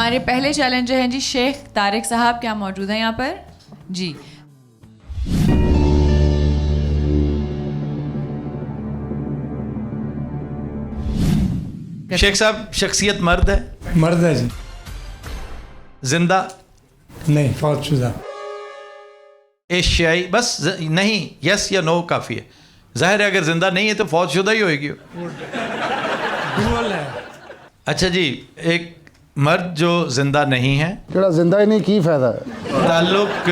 हमारे पहले चैलेंजर हैं जी शेख तारिक साहब, क्या मौजूद हैं यहाँ पर जी? शेख साहब, शख्सियत मर्द है? मर्द है जी। जिंदा? नहीं, फौतशुदा। एशियाई? बस नहीं, यस या नो काफ़ी है। जाहिर है अगर जिंदा नहीं है तो फौतशुदा ही होएगी। अच्छा जी, एक मर्द जो जिंदा नहीं है, ਜਿਹੜਾ ਜ਼ਿੰਦਾ ਹੀ ਨਹੀਂ ਕੀ ਫਾਇਦਾ ਹੈ? ताल्लुक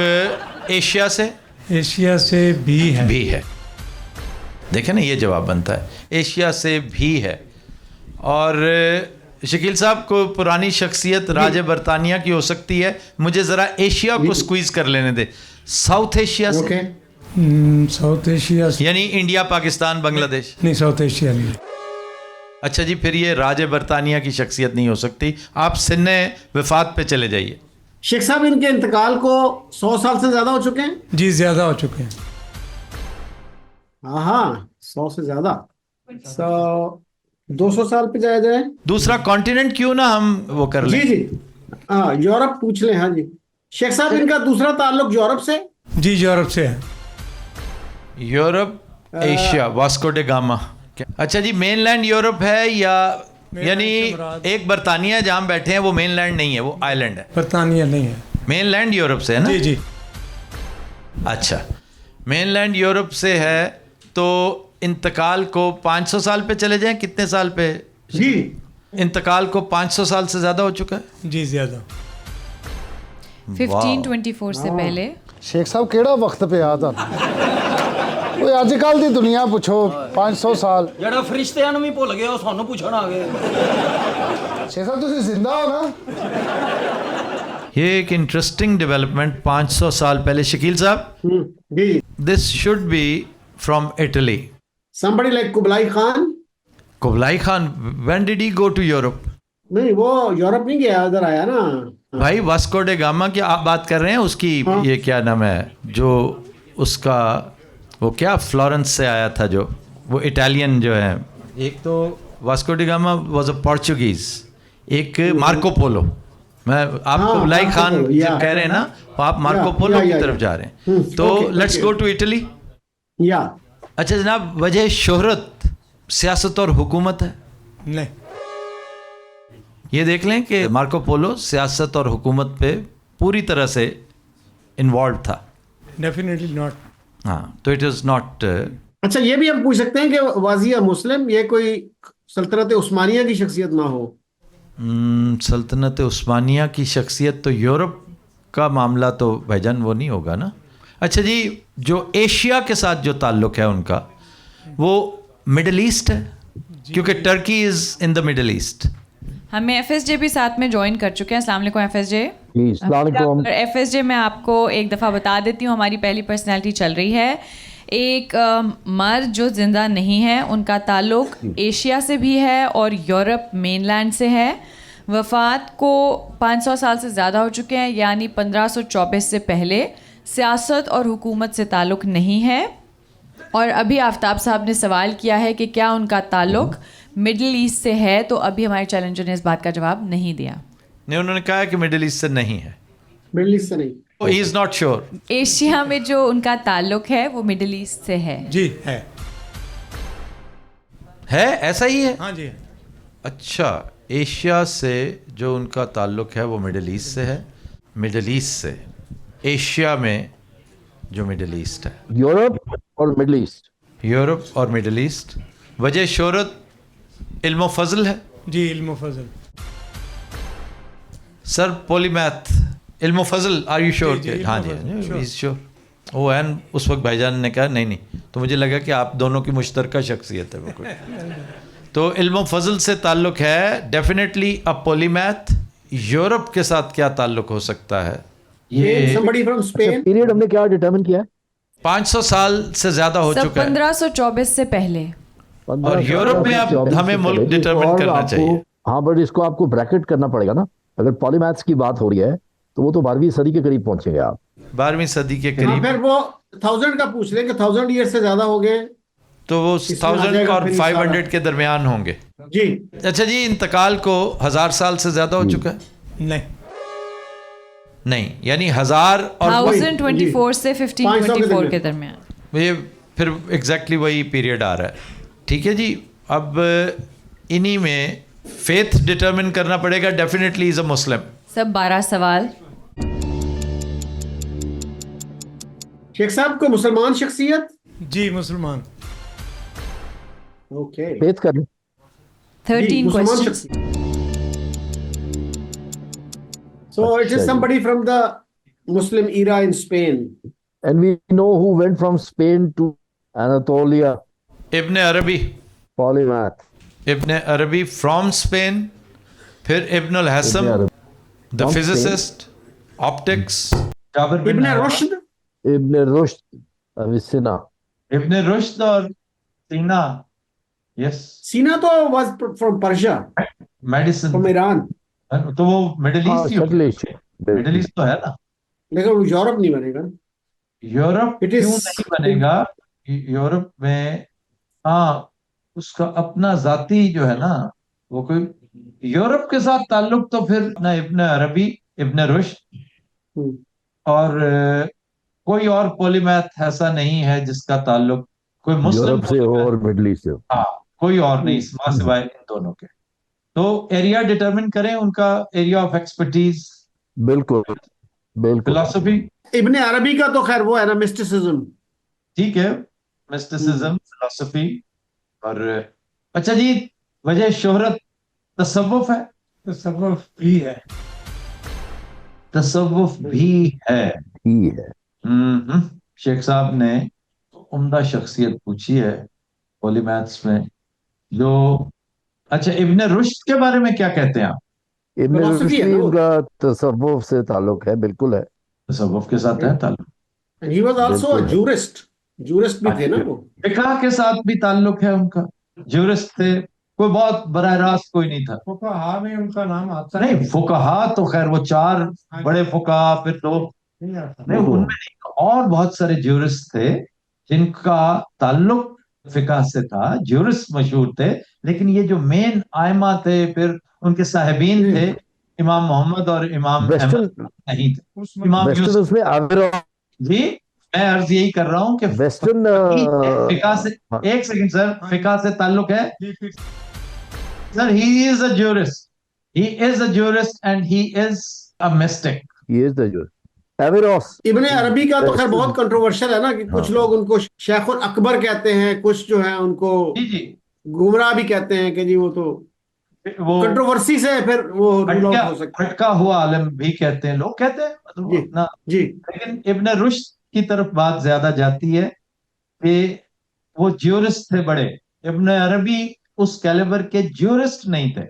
एशिया से एशिया से भी है। देखें ना, ये जवाब बनता है, एशिया से भी है। और शकील साहब को पुरानी शख्सियत राज बरतानिया की हो सकती है, मुझे ज़रा एशिया को स्क्वीज़ कर लेने दे। साउथ एशिया से? साउथ एशिया से यानी इंडिया, पाकिस्तान, बांग्लादेश? नहीं, साउथ एशिया नहीं। अच्छा जी, फिर ये राज बरतानिया की शख्सियत नहीं हो सकती। आप सिन्ने वफात पे चले जाइए। शेख साहब, इनके इंतकाल को 100 साल से ज़्यादा हो चुके हैं? जी, ज़्यादा हो चुके हैं। हाँ, 100 से ज़्यादा। 200 साल पे जाया जाए। दूसरा कॉन्टिनेंट क्यों ना हम वो कर लें? जी जी, हाँ, यूरोप पूछ लें। हाँ जी शेख साहब, इनका दूसरा ताल्लुक यूरोप से? जी, यूरोप से है। Europe, Asia, Vasco day gamma. अच्छा जी, मेनलैंड यूरोप है या यानी एक बरतानिया जहाँ बैठे हैं वो मेनलैंड नहीं है, वो आइलैंड है? बरतानिया नहीं है। मेनलैंड यूरोप से है ना? जी जी। अच्छा, मेनलैंड यूरोप से है तो इंतकाल को 500 साल पे चले जाएं। कितने साल पे जी? इंतकाल को 500 साल से ज़्यादा हो चुका है? जी, ज़्यादा। 1524 से पहले। ਸ਼ੇਖ ਸਾਹਿਬ ਕਿਹੜਾ ਵਕਤ ਪਿਆ ਤੁਹਾਨੂੰ? ਓਏ ਅੱਜ ਕੱਲ ਦੀ ਦੁਨੀਆ ਪੁੱਛੋ 500 ਸਾਲ। ਜਿਹੜਾ ਫਰਿਸ਼ਤਿਆਂ ਨੂੰ ਵੀ ਭੁੱਲ ਗਏ ਉਹ ਸਾਨੂੰ ਪੁੱਛਣ ਆ ਗਏ। ਸ਼ੇਖ ਸਾਹਿਬ ਤੁਸੀਂ ਜ਼ਿੰਦਾ ਹੋ ਨਾ? ये एक इंटरेस्टिंग डेवलपमेंट 500 साल पहले। शकील साहब, जी, this should be from Italy. somebody like Kublai Khan? Kublai Khan, when did he go to Europe? नहीं, वो यूरोप नहीं गया, उधर आया ना। भाई वास्को डे गामा की आप बात कर रहे हैं, उसकी ये क्या नाम है जो उसका, वो क्या फ्लोरेंस से आया था जो, वो इटालियन जो है। एक तो Vasco day gamma was a Portuguese, एक मार्को पोलो। मैं आप कुबलाई खान जब कह रहे हैं ना, आप मार्को पोलो की तरफ जा रहे हैं। तो लेट्स गो टू इटली। या अच्छा जनाब, वजह शोहरत सियासत और हुकूमत है? नहीं। ये देख लें कि मार्को पोलो सियासत और हुकूमत पे पूरी तरह से इन्वॉल्व था। Definitely not. हाँ, तो इट इज़ नॉट। अच्छा, ये भी हम पूछ सकते हैं कि वाजिया मुस्लिम, ये कोई सल्तनत उस्मानिया की शख्सियत ना हो? सल्तनत उस्मानिया की शख्सियत तो यूरोप का मामला तो भाईजान वो नहीं होगा ना। अच्छा जी, जो एशिया के साथ जो ताल्लुक़ है उनका, वो मिडल ईस्ट है, क्योंकि Turkey is in the middle east. हमें एफएसजे भी साथ में ज्वाइन कर चुके हैं। अस्सलाम वालेकुम एफएसजे। एफएसजे मैं आपको एक दफ़ा बता देती हूँ, हमारी पहली पर्सनैलिटी चल रही है। एक मर्द जो ज़िंदा नहीं है, उनका ताल्लुक एशिया से भी है और यूरोप मेनलैंड से है। वफ़ात को 500 साल से ज़्यादा हो चुके हैं, यानी 1524 से पहले। सियासत और हुकूमत से ताल्लुक़ नहीं है। और अभी आफ्ताब साहब ने सवाल किया है कि क्या उनका ताल्लुक़ मिडिल ईस्ट से है, तो अभी हमारे चैलेंजर ने इस बात का जवाब नहीं दिया। नहीं, उन्होंने कहा कि मिडिल ईस्ट से नहीं है। मिडिल ईस्ट से नहीं, he is not sure. Asia में जो उनका ताल्लुक़ है वो मिडिल ईस्ट से है। जी है। ऐसा ही है? हाँ जी। अच्छा, एशिया से जो उनका ताल्लुक़ है वो मिडिल ईस्ट से है। मिडिल ईस्ट से एशिया में जो मिडिल ईस्ट है, यूरोप और मिडिल ईस्ट। यूरोप और मिडिल ईस्ट। वजह शोहरत इल्म फजल है? जी, इल्म फजल। सर पॉलीमैथ इल्म फजल, आर यू श्योर? हाँ जी, sure. श्योर। वो एन उस वक्त भाईजान ने कहा नहीं, तो मुझे लगा कि आप दोनों की मुश्तरका शख्सियत है वो कोई। तो इल्म फजल से ताल्लुक़ है, डेफिनेटली अ पॉलीमैथ। यूरोप के साथ क्या ताल्लुक़ हो सकता है? ये somebody from Spain? पीरियड हमने क्या डिटरमिन किया? 500 साल से ज़्यादा हो चुका है। 1524 से पहले। और यूरोप में अब हमें मुल्क डिटरमिन करना चाहिए। हाँ, बट इसको आपको ब्रैकेट करना पड़ेगा ना। अगर पॉलीमैथ्स की बात हो रही है तो वो तो 12वीं सदी के करीब पहुंचेंगे आप। 12वीं सदी के करीब। फिर वो 1000 का पूछ लें कि 1000 ईयर से ज्यादा हो गए तो वो 1000 और 500 के दरमियान होंगे। जी। अच्छा जी, इंतकाल को 1000 साल से ज़्यादा हो चुका है? नहीं नहीं, यानी 1000 और 1024 से 1524 के दरमियान। ये फिर एग्जैक्टली वही पीरियड आ रहा है। ठीक है जी, अब इन्हीं में फेथ डिटरमिन करना पड़ेगा। डेफिनेटली इज अ मुस्लिम। सब 12 सवाल। शेख साहब को मुसलमान शख्सियत? जी मुसलमान। ओके, फेथ कर 13 मुसलमान क्वेश्चन। शख्सियत। So it is somebody from the Muslim era in Spain. and we know who went from Spain to Anatolia. इब्न अरबी। Polymath. इब्न अरबी फ्रॉम स्पेन। फिर Ibn al Haytham the From physicist, optics. Ibn Rushd? Ibn Rushd, Avicenna. Ibn Rushd और Sina. Yes, Sina तो was from Persia, medicine. from Iran, तो वो middle हाँ, east ही होगा। Middle East. Middle east तो है ना। लेकिन वो यूरोप नहीं बनेगा। यूरोप It is- क्यों नहीं बनेगा? यूरोप में हाँ, उसका अपना जाती जो है ना, वो कोई यूरोप के साथ ताल्लुक तो फिर ना इब्न अरबी, इब्न रुश्द हम्म, और कोई और पॉलीमैथ ऐसा नहीं है जिसका ताल्लुक कोई मुस्लिम यूरोप से हो polymath- और मिडल ईस्ट से हो। हाँ, कोई और नहीं सिवाय इन दोनों के। तो एरिया डिटरमिन करें उनका, एरिया ऑफ एक्सपर्टीज, बिल्कुल बिल्कुल। फिलोसफी। इब्न अरबी का तो खैर वो है ना, मिस्टिसिज्म। ठीक है, मिस्टिसिज्म, फिलोसफी। और अच्छा जी, वजह शोहरत तसव्वुफ है। तसव्वुफ भी है। तसव्वुफ भी है। ही है। शेख साहब ने उम्दा शख्सियत पूछी है पॉलीमैथ्स में जो। अच्छा, इब्न रुश्द के बारे में क्या कहते हैं आप? इब्न Philosophy रुश्द है ना वो? का तसव्वुफ से ताल्लुक है, बिल्कुल है। तसव्वुफ के साथ है ताल्लुक। And he was also a बिल्कुल। jurist. जूरिस्ट भी थे ना वो। फिक़ह के साथ भी ताल्लुक है उनका। जूरिस्ट थे, कोई बहुत बरह रास्त कोई नहीं था। फुक़हा में उनका नाम आता नहीं, फुक़हा तो खैर वो 4 बड़े फुक़हा, फिर 2 नहीं आता। नहीं, उनमें नहीं, और बहुत सारे ज्यूरिस्ट थे जिनका ताल्लुक फिक़ह से था। ज्यूरिस्ट मशहूर थे, लेकिन ये जो मेन आइमा थे, फिर उनके साहिबीन थे, इमाम मोहम्मद और इमाम वेस्टर्न अहमद नहीं थे। इमाम वेस्टर्न यूसुफ उसमें आवेरोस जी, मैं अर्ज यही कर रहा हूँ कि वेस्टर्न फिक़ह से, एक सेकंड सर, फिक़ह से ताल्लुक है sir. He is a jurist, he is a jurist and he is a mistake. ये इज द जो आवेरोस। इब्न अरबी का तो खैर बहुत कंट्रोवर्शियल है ना, कि कुछ लोग उनको शेखुल अकबर कहते हैं, कुछ जो है उनको जी जी, गुमराह भी कहते हैं कि जी वो तो वो कंट्रोवर्सी से फिर वो रूल आउट हो सकता भटका हुआ आलम भी कहते हैं, लोग कहते हैं, मतलब जी। अपना। है जी। लेकिन इब्न रुश्द की तरफ बात ज्यादा जाती है कि वो ज्यूरिस्ट थे बड़े। इब्न अरबी उस कैलिबर के ज्यूरिस्ट नहीं थे।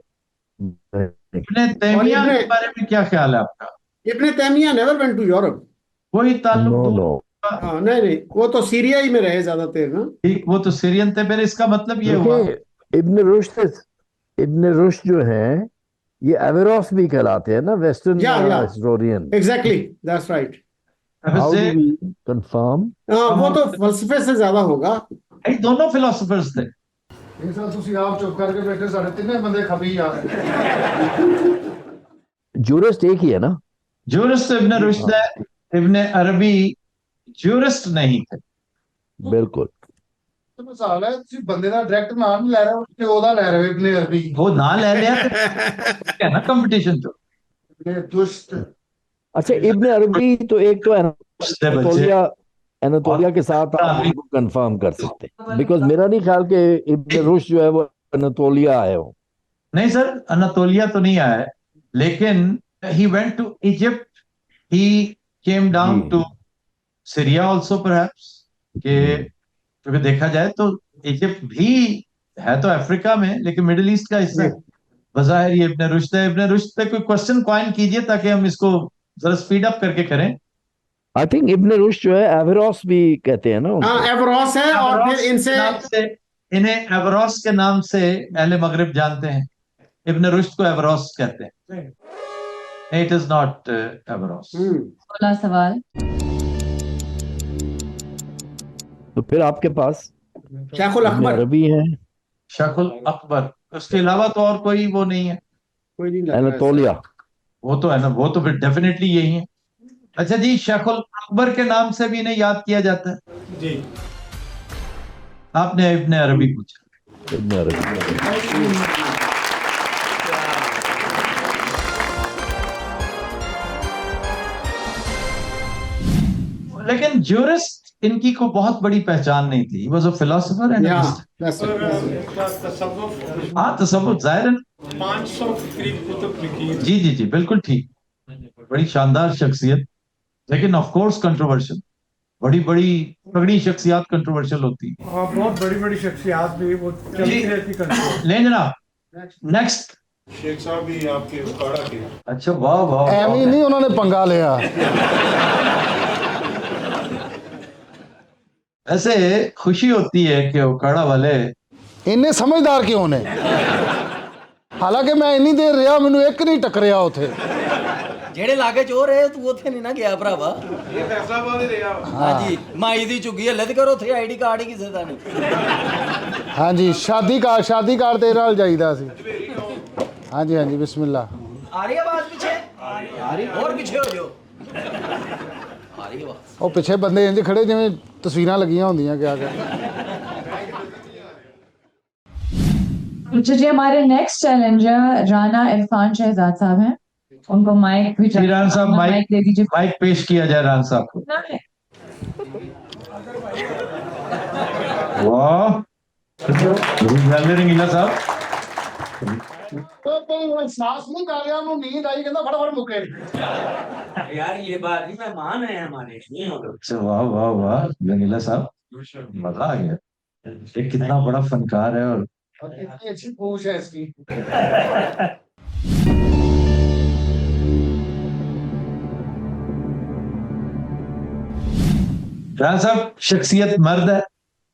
इब्न तैमिया के बारे में क्या ख्याल है आपका? Ibn Taymiyyah never went to Europe. कोई ताल्लुक नो दूर नो हाँ, नहीं नहीं, वो तो सीरिया ही में रहे ज्यादातर ना। ठीक, वो तो सीरियन थे। फिर इसका मतलब ये हुआ देखिए, इब्न रुश्द जो है ये एवेरोस भी कहलाते हैं ना, वेस्टर्न या। Historian. Exactly, that's right. How से- डू वी कंफर्म? वो तो फलसफे से ज्यादा होगा। भाई दोनों फिलोसोफर्स थे। ਇਹ ਸਰ ਤੁਸੀਂ ਆਪ ਚੁੱਪ ਕਰਕੇ ਬੈਠੇ, ਸਾਡੇ ਤਿੰਨੇ ਬੰਦੇ ਖਬੀ ਆ ਰਹੇ। ज्यूरिस्ट एक ही है ना? ज्यूरिस्ट इब्न रुश्द है, इब्न अरबी ज्यूरिस्ट नहीं थे। बिल्कुल। ਤੇ ਮਸਾਲਾ ਹੈ ਤੁਸੀਂ ਬੰਦੇ ਦਾ ਡਾਇਰੈਕਟ ਨਾਮ ਨਹੀਂ ਲੈ ਰਹੇ ਹੋ, ਤੇ ਉਹਦਾ ਲੈ ਰਹੇ ਹੋ ਇਬਨ ਅਰਬੀ। वो ना ले लिया तो क्या ना कंपटीशन तो ਇਬਨ ਦੁਸ਼ਤ। अच्छा, इब्न अरबी तो एक तो उससे बच्चे एनातोलिया के साथ आप उनको कंफर्म कर सकते हैं, बिकॉज मेरा नहीं ख्याल कि इब्न रुश्द जो है वो एनातोलिया आए हो। नहीं सर, अनातोलिया तो नहीं आया है, लेकिन he went to Egypt, he came down to Syria also perhaps. कि क्योंकि देखा जाए तो इजिप्ट भी है तो अफ्रीका में, लेकिन मिडिल ईस्ट का हिस्सा है। बज़ाहिर ये इब्न रुश्द है। इब्न रुश्द पे कोई क्वेश्चन कॉइन कीजिए ताकि हम इसको जरा स्पीड अप करके करें। आई थिंक इब्न रुश्द जो है एवेरोस भी कहते हैं ना उनको। हाँ, एवरोस है, और फिर इनसे नाम से, इन्हें एवरोस के नाम से अहले मगरिब जानते हैं। इब्न रुश्द को एवरोस कहते हैं। It is not एवरोस। 16 सवाल। तो फिर आपके पास शेखुल इब्न अकबर अरबी है, शेखुल अकबर, उसके अलावा तो और कोई वो नहीं है। कोई नहीं लग रहा है एनातोलिया। वो तो है ना, वो तो फिर डेफिनेटली यही है। अच्छा जी, शेखुल अकबर के नाम से भी इन्हें याद किया जाता है जी। आपने इब्ने अरबी पूछा। इब्न अरबी। लेकिन ज्यूरिस्ट इनकी को बहुत बड़ी पहचान नहीं थी। He was a philosopher and a Yeah, mystic। that's और it. इसका तसव्वुफ हाँ, तसव्वुफ जाहिर है। 500 के करीब कुतुब लिखी हैं। जी जी जी, बिल्कुल ठीक। बड़ी शानदार शख्सियत, लेकिन ऑफ कोर्स कंट्रोवर्शियल। बड़ी बड़ी तगड़ी शख्सियत कंट्रोवर्शियल होती है। और बहुत बड़ी बड़ी शख्सियात भी वो चलती रहती कंट्रोल। ले जनाब, नेक्स्ट। शेख साहब भी आपके उखाड़ा के। अच्छा, वाह वाह ਐਵੇਂ ਹੀ वाह। ਨਹੀਂ ਉਹਨਾਂ ਨੇ ਪੰਗਾ ਲਿਆ। ऐसे खुशी होती है कि उकाड़ा वाले ਇੰਨੇ ਸਮਝਦਾਰ ਕਿਉਂ ਨੇ? ਹਾਲਾਂਕਿ ਮੈਂ ਇੰਨੀ ਦੇਰ ਰਿਹਾ, ਮੈਨੂੰ ਇੱਕ ਨਹੀਂ ਟੱਕਰਿਆ ਉੱਥੇ। ਜਿਹੜੇ ਲਾਗੇ ਚੋਰ ਰਹੇ ਤੂੰ ਉੱਥੇ ਨਹੀਂ ਨਾ ਗਿਆ ਭਰਾਵਾ। ਇਹ ਫੈਸਲਾਬਾਦ ਹੀ ਰਿਹਾ। ਹਾਂਜੀ ਮਾਈ ਦੀ ਚੁੱਗੀ ਹੱਲੇ ਤੇ ਕਰੋ ਉੱਥੇ ਆਈਡੀ ਕਾਰਡ ਹੀ ਕਿਸੇ ਦਾ ਨਹੀਂ। ਹਾਂਜੀ, ਸ਼ਾਦੀ ਕਾਰਡ ਤੇਰੇ ਨਾਲ ਜਾਈਦਾ ਸੀ। ਹਾਂਜੀ ਹਾਂਜੀ, ਬਿਸਮਿਲ੍ਲਾ। ਆ ਰਹੀ ਆਵਾਜ਼ ਪਿੱਛੇ? ਆ ਰਹੀ ਹੋਰ ਪਿੱਛੇ ਹੋ ਜਾਓ। ਆ ਰਹੀ ਆਵਾਜ਼। ਉਹ ਪਿੱਛੇ ਬੰਦੇ ਇੰਜ ਖੜੇ ਜਿਵੇਂ ਤਸਵੀਰਾਂ ਲੱਗੀਆਂ ਹੁੰਦੀਆਂ ਕਿਆ ਕਰ। अच्छा जी, हमारे नेक्स्ट चैलेंजर राना इरफान शहजाद साहब हैं। उनको माइक भी जी, राना साहब माइक दे दीजिए। माइक पेश किया जाए राना साहब को। वाह, रंगीला साहब। सांस नहीं कर रहा, नींद आई, कहता फटाफट मुके। यार ये बात नहीं, मेहमान है हमारे। अच्छा, वाह वाह वाह, रंगीला साहब, मजा आ गया। ये कितना बड़ा फनकार है और कितनी अच्छी पूछ है इसकी। राना साहब, शख्सियत मर्द है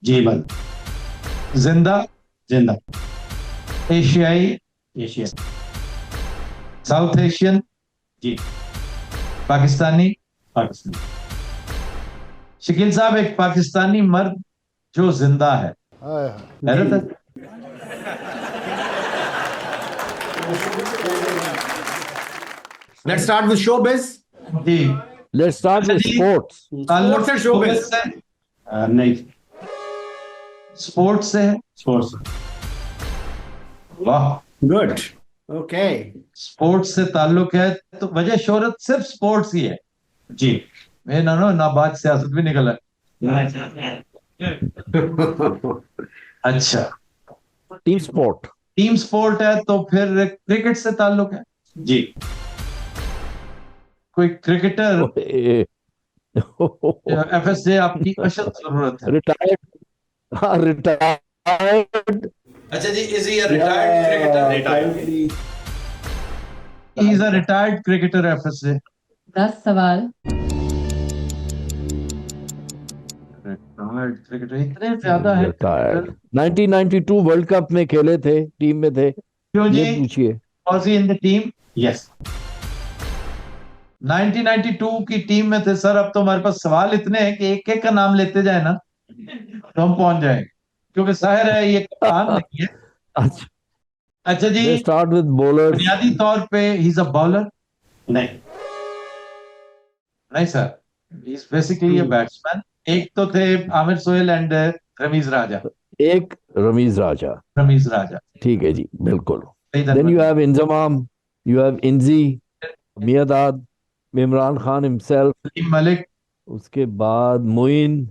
जी मर्द। जिंदा, जिंदा। एशियाई, एशिया। साउथ एशियन, जी। पाकिस्तानी। पाकिस्तान। शकील साहब, एक पाकिस्तानी मर्द जो जिंदा है, हाय हाय। हैरत है। Let's start with showbiz. जी, लेट्स स्टार्ट विद स्पोर्ट्स। ताल्लुक Sports and showbiz. से, नहीं, स्पोर्ट्स से है। sports. वाह, Good. Okay. स्पोर्ट्स से ताल्लुक है तो वजह शोहरत सिर्फ स्पोर्ट्स ही है। जी। मैं ना बात सियासत भी निकला। अच्छा, टीम स्पोर्ट। टीम स्पोर्ट है तो फिर क्रिकेट से ताल्लुक है। जी। कोई क्रिकेटर एफएसजे आपकी अशद जरूरत है। रिटायर्ड। हाँ, रिटायर्ड। अच्छा जी, is he a retired cricketer? Retired. He is a retired cricketer FSJ. 10 सवाल। रिटायर्ड क्रिकेटर इतने ज्यादा है। रिटायर्ड। 1992 वर्ल्ड कप में खेले थे, टीम में थे। क्यों ये जी? पूछिए। Was he in the team? Yes. 1992 की टीम में थे सर। अब तो हमारे पास सवाल इतने हैं कि एक एक का नाम लेते जाए ना तो हम पहुंच जाएंगे, क्योंकि जाहिर है ये कप्तान नहीं है। अच्छा, अच्छा जी, लेट्स स्टार्ट विद बॉलर्स। बुनियादी तौर पे ही इज अ बॉलर? नहीं। नहीं sir, he is basically a batsman. एक तो थे आमिर सोहेल एंड रमीज राजा। एक रमीज राजा। रमीज राजा, ठीक है जी, बिल्कुल। इधर then you have Inzamam, you have Inzi, Miandad, Imran Khan himself. Saleem Malik. उसके बाद Moin,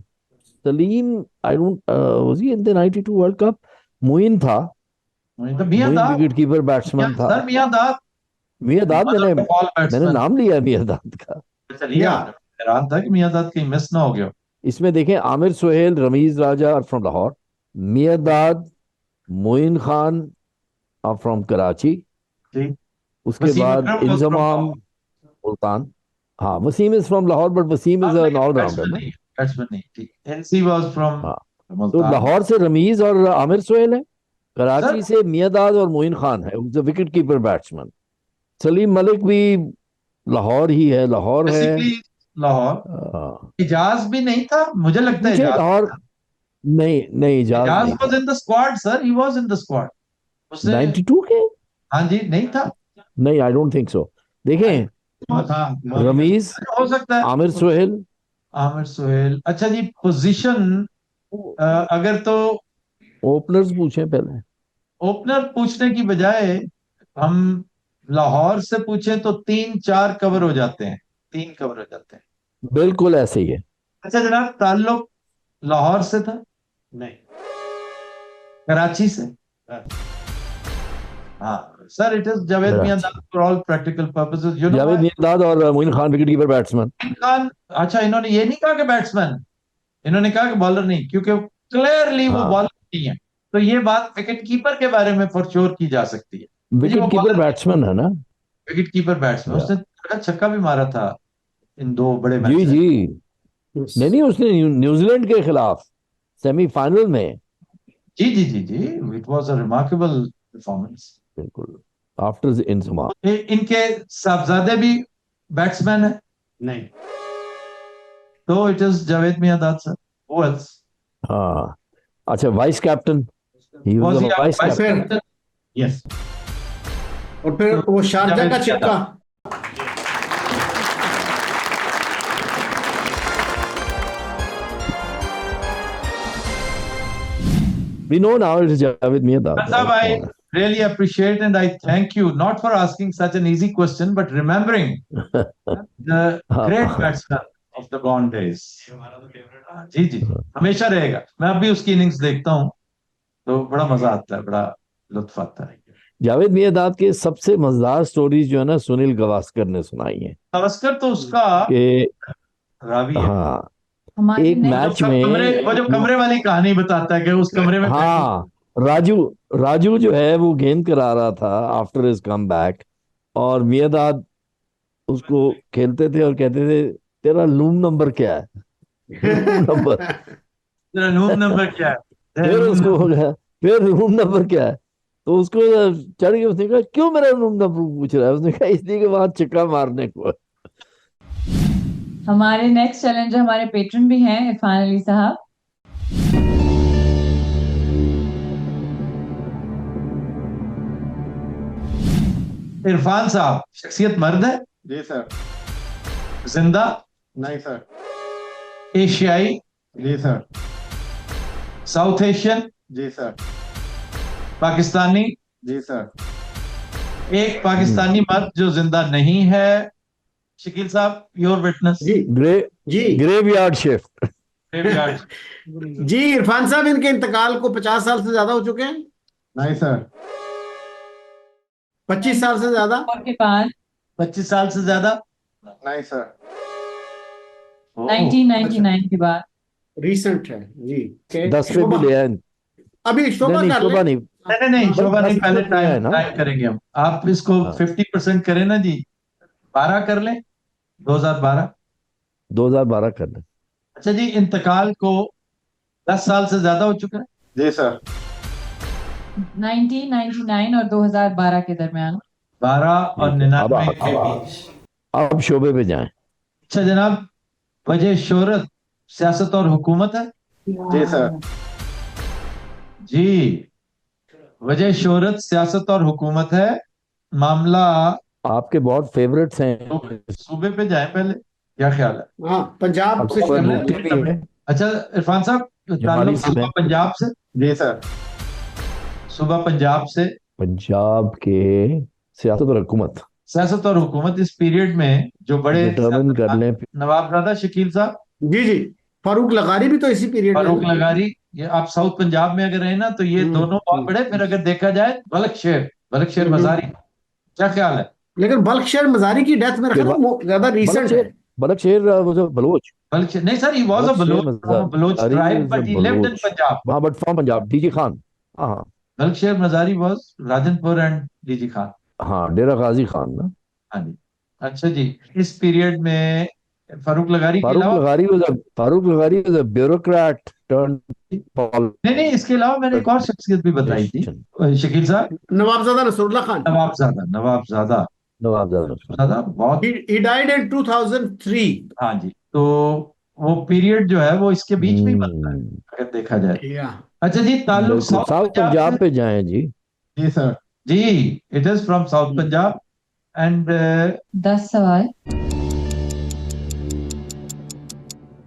Saleem. I don't was he in the 92 world cup? Moin था। तो Moin Miandad, wicket keeper batsman था। Sir Miandad. Miandad Mother of all मैंने batsmen। नाम लिया मियादाद का। चलिए, हैरान था कि मियादाद कहीं मिस ना हो गया। इसमें देखें, आमिर सुहेल, रमीज राजा फ्रॉम लाहौर, मियादाद, मोइन खान फ्रॉम कराची। जी। उसके वसीम बाद अकरम was from Inzamam Lahore। Sultan. हाँ, Wasim is from Lahore, but Wasim is an allrounder ना। बैट्समैन नहीं, ठीक। एनसी वाज फ्रॉम हाँ। तो लाहौर से रमीज और आमिर सुहेल है, कराची से मियादाद और मोइन खान है, wicket keeper batsman. Salim Malik भी लाहौर ही है, लाहौर है। लाहौर। इजाज भी नहीं था, मुझे लगता है लाहौर नहीं, इजाज इजाज नहीं was in the squad sir, he was in the squad. 92 के। हाँ जी, नहीं था। नहीं, आई डोंट थिंक सो। देखें, रमीज, हो सकता है आमिर सोहेल, आमिर सोहेल। अच्छा जी, पोजीशन अगर तो ओपनर्स पूछें पहले। ओपनर पूछने की बजाय हम लाहौर से पूछें तो 3-4 कवर हो जाते हैं, 3 कवर हो जाते हैं। बिल्कुल ऐसे ही है। अच्छा जनाब, ताल्लुक लाहौर से था? नहीं। कराची से? हाँ sir, it is Javed Karachi. Miandad for all practical purposes, you know. Javed Miandad और Moin Khan wicket keeper batsman. Khan, अच्छा इन्होंने ये नहीं कहा कि बैट्समैन, इन्होंने कहा कि बॉलर नहीं, क्योंकि क्लियरली वो हाँ। बॉलर नहीं है। तो ये बात विकेट कीपर के बारे में फॉर श्योर की जा सकती है। विकेट कीपर बैट्समैन है ना? विकेट कीपर बैट्समैन, उसने छक्का भी मारा था इन 2 बड़े जी मैच। जी, नहीं उसने न्यूजीलैंड के खिलाफ सेमीफाइनल में। जी जी जी जी, it was a remarkable performance. बिल्कुल, आफ्टर इंसमा। इनके साहबजादे भी बैट्समैन है? नहीं। तो it is Javed Miandad sir. Who else? हाँ, अच्छा, vice captain, he was the vice captain. Yes. और फिर वो शारजा का छिक्का। We know now it is Javed Miandad. Sahab, I really appreciate and I thank you not for asking such an easy question, but remembering the great batsman of the gone days. जी जी, हमेशा रहेगा। मैं अभी उसकी innings देखता हूँ तो बड़ा मजा आता है, बड़ा लुत्फ आता है। जावेद मियांदाद के सबसे मजेदार स्टोरीज जो है ना, सुनील गावस्कर ने सुनाई है। गावस्कर तो उसका रावी है। हाँ, हमारी एक मैच में वो जो कमरे वाली कहानी बताता है कि उस कमरे में हाँ, राजू जो है वो गेंद करा रहा था आफ्टर हिज कम बैक, और मियांदाद उसको खेलते थे और कहते थे तेरा रूम नंबर क्या है? तेरा रूम नंबर क्या है? फिर उसको हो गया, फिर रूम नंबर क्या है? तो उसको चढ़ के उसने कहा क्यों मेरा रूम नंबर पूछ रहा है? उसने कहा इसलिए कि वहां छक्का मारने को। हमारे नेक्स्ट चैलेंजर हमारे पेट्रन भी हैं, इरफान अली साहब। इरफान साहब, शख्सियत मर्द है? जी सर। जिंदा? नहीं सर। एशियाई? जी सर। South Asian? जी सर। पाकिस्तानी? जी सर। एक पाकिस्तानी मर्द जो जिंदा नहीं है। शकील साहब, योर विटनेस। जी जी ग्रेवयार्ड शिफ्ट। जी इरफान साहब, इनके इंतकाल को 50 साल से ज्यादा हो चुके हैं? नहीं सर। 25 साल से ज्यादा? और के पास 25 साल से ज्यादा? नहीं सर। 1999 के बाद। रीसेंट है जी। 10 पे भी ले आए। अभी शोभा नहीं, कर शोभा ले। नहीं, नहीं शोभा नहीं, पहले है ना? टाइम करेंगे हम। आप इसको 50% करें ना जी, 12 कर लें। 2012 2012 कर ले। अच्छा जी, इंतकाल को 10 साल से ज्यादा हो चुका है? जी सर। 1999 और 2012 के दरमियान। 12 और 99 के बीच। अब शोबे पे जाएं। अच्छा जनाब, वजह शोहरत सियासत और हुकूमत है? जी सर। जी, वजह शोहरत सियासत और हुकूमत है। मामला आपके बहुत फेवरेट्स हैं। सूबे पे जाए पहले, क्या ख्याल है? हाँ, पंजाब से कर लें। अच्छा इरफान साहब, ताल्लुक सूबा पंजाब से? जी सर। सूबा पंजाब से। पंजाब के सियासत और हुकूमत, सियासत और हुकूमत इस पीरियड में जो बड़े डिटरमिन कर लें। नवाबजादा शकील साहब? जी जी। फारूक लगारी भी तो इसी पीरियड में। फारूक लगारी, ये आप साउथ पंजाब में अगर रहे ना तो ये दोनों बहुत बड़े। फिर अगर देखा जाए बलक शेर मजारी, क्या ख्याल है? लेकिन बल्क शेर मजारी की डेथ मेरे ख्याल में ज्यादा रिसेंट है। बलक शेर बलोच। बल्क शेर नहीं sir, he was a Baloch tribe but he lived in Punjab. हां, but from Punjab. DG Khan. हां, Balakh Sher Mazari was Rajanpur and DG Khan. हाँ, डेरा गाजी खान ना। हाँ जी। अच्छा जी, इस पीरियड में फारूक लगारी के अलावा फारूक लगारी वाज अ ब्यूरोक्रेट टर्न नहीं, इसके अलावा मैंने एक और शख्सियत भी बताई थी शकील साहब। नवाबजादा नसरुल्लाह खान। नवाबजादा बहुत। He died in 2003। हाँ जी, तो वो पीरियड जो है वो इसके बीच में ही बनता है अगर देखा जाए। अच्छा जी, ताल्लुक साउथ पंजाब पे जाएं जी। जी sir. Ji, it is from south Punjab and 10 सवाल।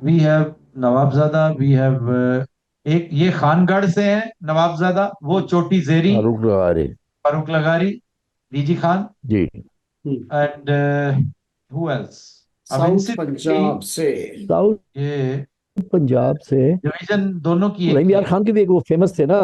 We have Nawabzada, we have एक ये खानगढ़ से है नवाबजादा, वो चोटी Jerry Farooq लगारी Farooq लगारी, DG Khan, ji. And who else? South Punjab से साउथ ये पंजाब से डिवीजन दोनों की एक रहीम यार ही है। खान के भी एक वो फेमस थे ना,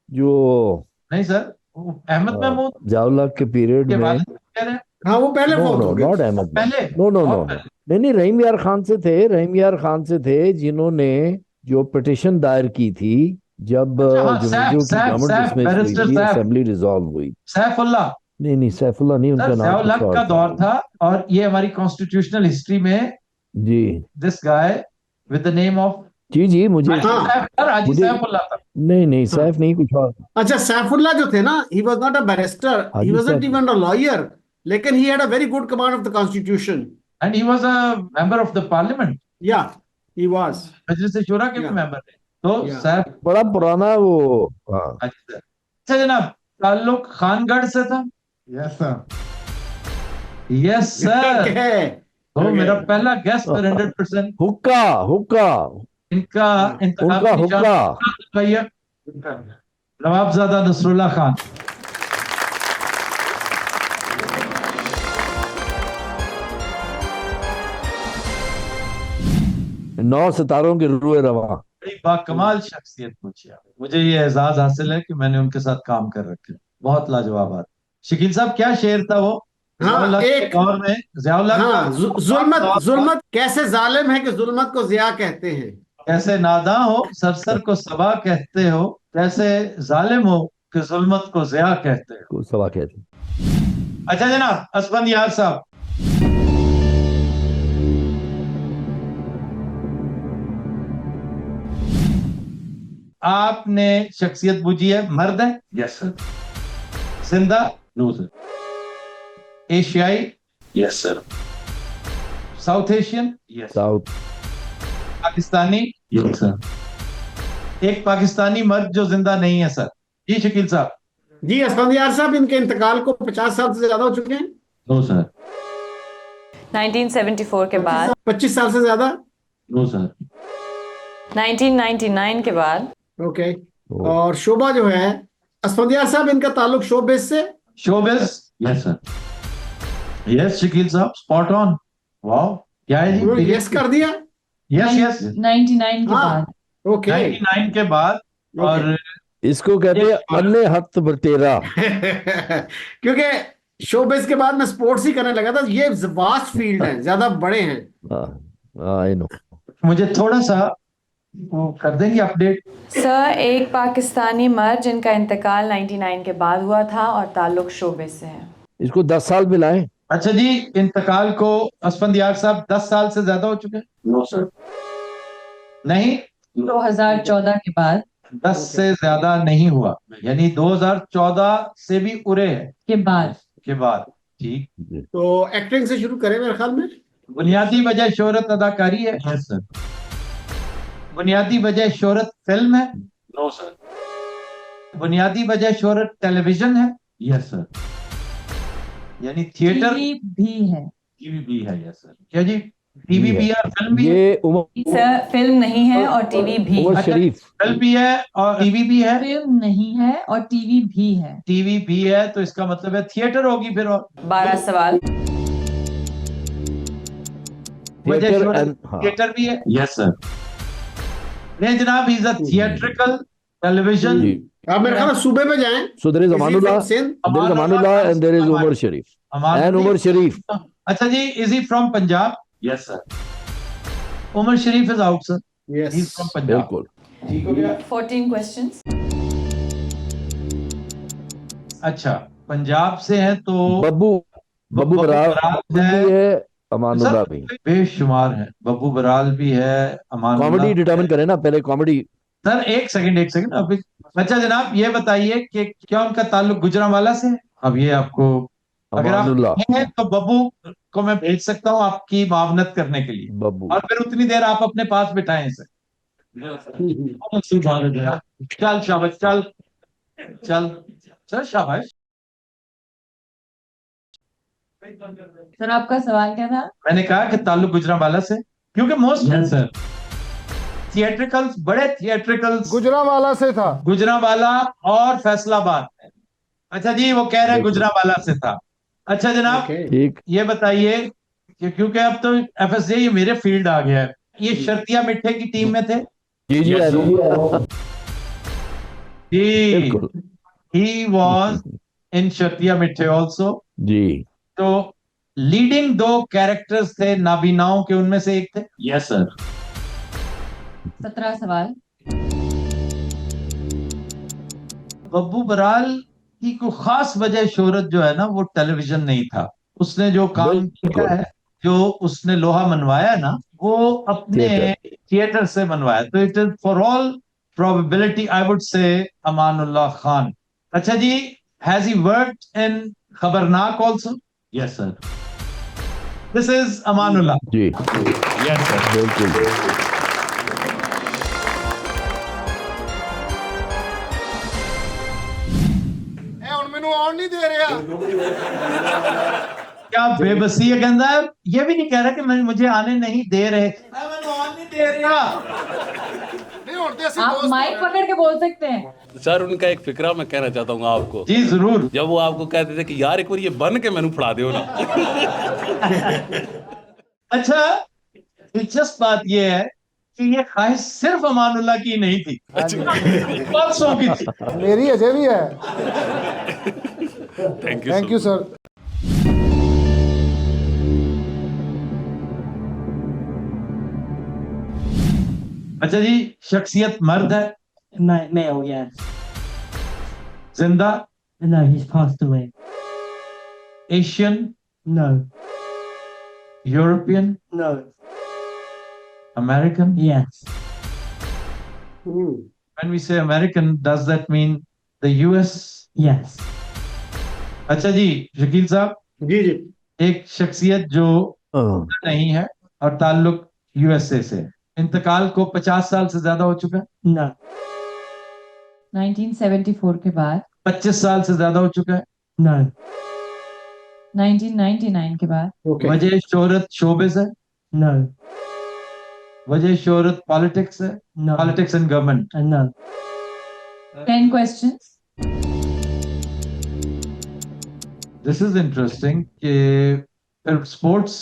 जो नहीं सर, वो अहमद महमूद जावला के पीरियड के में। बाद कह रहे हैं। हाँ वो पहले नो फौत नो हो गए नॉट अहमद पहले नो नो नो बहुत नो पहले। नहीं रहीम यार खान से थे, रहीम यार खान से थे जिन्होंने जो पिटिशन दायर की थी जब अच्छा, हाँ, जुनेजो की गवर्नमेंट सैफ डिसमिस हुई बैरिस्टर थी, सैफ असेंबली रिजॉल्व हुई। सैफुल्लाह। नहीं सैफुल्लाह नहीं, सर उनका नाम कुछ ज़िया-उल-हक और का दौर था, और ये हमारी कॉन्स्टिट्यूशनल हिस्ट्री में जी this guy with the name of जी मुझे हाजी मुझे सैफुल्लाह था। नहीं सैफ नहीं, कुछ और। अच्छा सैफुल्लाह जो थे ना, he was not a barrister, he Haji wasn't Saif even a lawyer, लेकिन he had a very good command of the constitution. And he was a member of the parliament, yeah he was. मजलिस शुरा के भी Yeah. मेंबर थे। तो Yeah. Saif बड़ा पुराना वो। हाँ हाजी सैफ। अच्छा जनाब, ताल्लुक खानगढ़ से था। Yes sir. Yes sir. तो मेरा पहला गेस पर 100%। हुक्का हुक्का इनका उनका इंतखाबी निशान हुक्का भैया नवाबजादा नसरुल्लाह खान। नौ सितारों के रूए रवा। बड़ी बाकमाल शख्सियत पूछी आप। मुझे ये एजाज हासिल है कि मैंने उनके साथ काम कर रखे, बहुत लाजवाब आदमी। शकील साहब क्या शेर था वो? हाँ, ज़िया-उल-हक के एक दौर में ज़िया-उल-हक हाँ, का जुल्मत जुल्मत कैसे जालिम है कि जुल्मत को जिया कहते हैं। कैसे नादां हो सरसर को सबा कहते हो, कैसे जालिम हो कि जुल्मत को ज़िया कहते हो। को सवा कहते अच्छा जनाब, असफंदियार साहब, आपने शख्सियत पूछी है, मर्द है? Yes sir. जिंदा? No sir. एशियाई? Yes sir. South Asian? Yes. South Pakistani? Yes sir. एक पाकिस्तानी मर्द जो जिंदा नहीं है सर। जी शकील साहब। जी असफंदियार साहब, इनके इंतकाल को 50 साल से ज्यादा हो चुके हैं। No sir. 1974 के बाद, 25 साल से ज्यादा। No sir. 1999 के बाद, ओके। और शोभा जो है, असफंदियार साहब इनका ताल्लुक शोबिज से। Showbiz? Yes sir. Yes Shakeel साहब, स्पॉट ऑन। वाह, क्या है जी? यस कर दिया। Yes yes. 99 के हाँ, बाद। ओके। 99 के बाद। और इसको कहते हैं अन्य हथ बटेरा। क्योंकि शोबिज के बाद मैं स्पोर्ट्स ही करने लगा था। ये वास्ट फील्ड है, ज्यादा बड़े हैं। I know. मुझे थोड़ा सा वो कर देंगे अपडेट? सर, एक पाकिस्तानी मर्द जिनका इंतकाल 99 के बाद हुआ था और ताल्लुक शोबे से है। इसको 10 साल मिलाएं। अच्छा जी, इंतकाल को असफंदियार साहब 10 साल से ज्यादा हो चुके हैं? No sir. नहीं, 2014 के बाद 10 से ज्यादा नहीं हुआ, यानी 2014 से भी उरे है के बाद। ठीक। तो एक्टिंग से शुरू करें मेरे ख्याल में। बुनियादी वजह शोहरत अदाकारी है? Yes sir. बुनियादी वजह शोहरत फिल्म है? No sir. बुनियादी वजह शोहरत टेलीविजन है? Yes sir. यानी थिएटर भी है। टीवी भी है? Yes sir. क्या जी? टीवी भी है, फिल्म भी है? ये उमर सर, फिल्म नहीं है और टीवी भी। उमर शरीफ। फिल्म भी है और टीवी भी है? फिल्म नहीं है और टीवी भी है। टीवी भी है तो इसका मतलब है थिएटर होगी फिर। और 12 सवाल। वजह थिएटर शोहरत एंड हाँ थिएटर भी है? Yes sir. नहीं जनाब, इज अ थिएट्रिकल टेलीविजन। जी। आप मेरे ख्याल में सूबे पे जाएं। So there is Amanullah, Sindh. there is Amanullah and there is Umar Sharif. And Umar Sharif. अच्छा जी, is he from Punjab? Yes sir. Umar Sharif is out sir, he is from Punjab. बिल्कुल। ठीक हो गया। 14 क्वेश्चंस। अच्छा, पंजाब से है तो बब्बू बराल भी है, अमानुल्लाह भी। बेशुमार है, बब्बू बराल भी है, अमानुल्लाह। कॉमेडी डिटरमिन करें ना पहले, कॉमेडी। सर एक सेकंड अभी। अच्छा जनाब, ये बताइए कि क्या उनका ताल्लुक गुजरांवाला से है? अब ये आपको, अगर आप अमानुल्लाह हैं तो बब्बू को मैं भेज सकता हूँ आपकी मावनत करने के लिए, बब्बू। और फिर उतनी देर आप अपने पास बिठाएं इसे। चल शाबाश, चल चल चल शाबाश। सर आपका सवाल क्या था? मैंने कहा कि ताल्लुक गुजरांवाला से, क्योंकि मोस्ट सर थिएट्रिकल्स, बड़े थिएट्रिकल्स गुजरांवाला से था। गुजरांवाला और फैसलाबाद में। अच्छा जी, वो कह रहे हैं गुजरांवाला से था। अच्छा जनाब, ठीक। ये बताइए कि क्योंकि अब तो एफएसजे ये मेरे फील्ड आ गया है, ये शर्तिया मिठे की टीम में थे जी जी जी, बिल्कुल ही वाज इन शर्तिया मिठे ऑल्सो। जी। तो लीडिंग दो कैरेक्टर्स थे नाबीनाओं के, उनमें से एक थे। Yes sir. 17 सवाल। बब्बू बराल की कोई खास वजह शोहरत जो है ना, वो टेलीविजन नहीं था। उसने जो काम किया है, जो उसने लोहा मनवाया है ना, वो अपने थिएटर से मनवाया। तो it is for all probability I would say Amanullah Khan. अच्छा जी, has he worked in Khabarnaak also? Yes sir, this is Amanullah ji. Yes sir बिल्कुल। ਹੁਣ ਮੈਨੂੰ ਆਉਣ ਨਹੀਂ ਦੇ ਰਿਹਾ। क्या बेबसी है, कहता है ये भी नहीं कह रहा कि मैं मुझे आने नहीं दे रहे, मैं आने नहीं दे रहा। ਨਹੀਂ ਹੁਣ ਤੇ ਅਸੀਂ आप माइक पकड़ के बोल सकते हैं। सर उनका एक फिक्रा मैं कहना चाहता हूँ आपको। जी जरूर। जब वो आपको कहते थे कि यार एक बार ये बन के मैनू फड़ा दो ना। अच्छा, दिलचस्प बात यह है कि ये ख्वाहिश सिर्फ अमानुल्लाह की नहीं थी, परसों की थी। ਮੇਰੀ ਅਜੇ ਵੀ ਹੈ। Thank you ਥੈਂक you sir. अच्छा जी, शख्सियत मर्द है, Male, yes. जिंदा, No, he's passed away. Asian, No, European, no, American. yes. When we say American, does that mean the US? Yes. अच्छा जी, शकील साहब, जी जी। एक शख्सियत जो नहीं है और ताल्लुक यूएसए से, इंतकाल को 50 साल से ज्यादा हो चुका है। No, 1974 के बाद। 25 साल से ज्यादा हो चुका है। no, 1999 के बाद। ओके। वजह शोहरत शोबिस है, no, वजह शोहरत पॉलिटिक्स है, no, politics and government. no. 10 questions. This is interesting कि स्पोर्ट्स,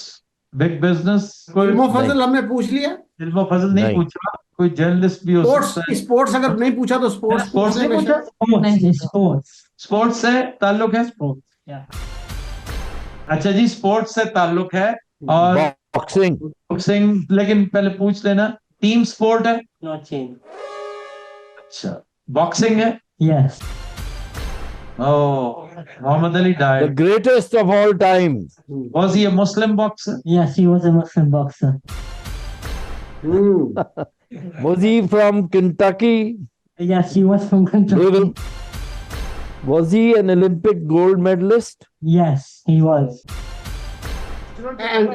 बिग बिजनेस, कोई इल्मो फजल हमने पूछ लिया। इल्मो फजल नहीं नहीं। पूछा, कोई जर्नलिस्ट भी हो सकता स्पोर्ट्स, है। स्पोर्ट्स अगर नहीं पूछा तो स्पोर्ट्स स्पोर्ट्स नहीं पूछा, Sports, sports, स्पोर्ट्स से ताल्लुक है। sports. Yeah. अच्छा जी, स्पोर्ट्स से ताल्लुक है और बॉक्सिंग। बॉक्सिंग, लेकिन पहले पूछ लेना, टीम स्पोर्ट है। Not team. अच्छा, बॉक्सिंग है। Yes. Oh, Muhammad Ali the died. Greatest of all time. Was he a Muslim boxer? Yes, he was a Muslim boxer. Was he from Kentucky? Yes, he was from Kentucky. Was he an Olympic gold medalist? Yes, he was.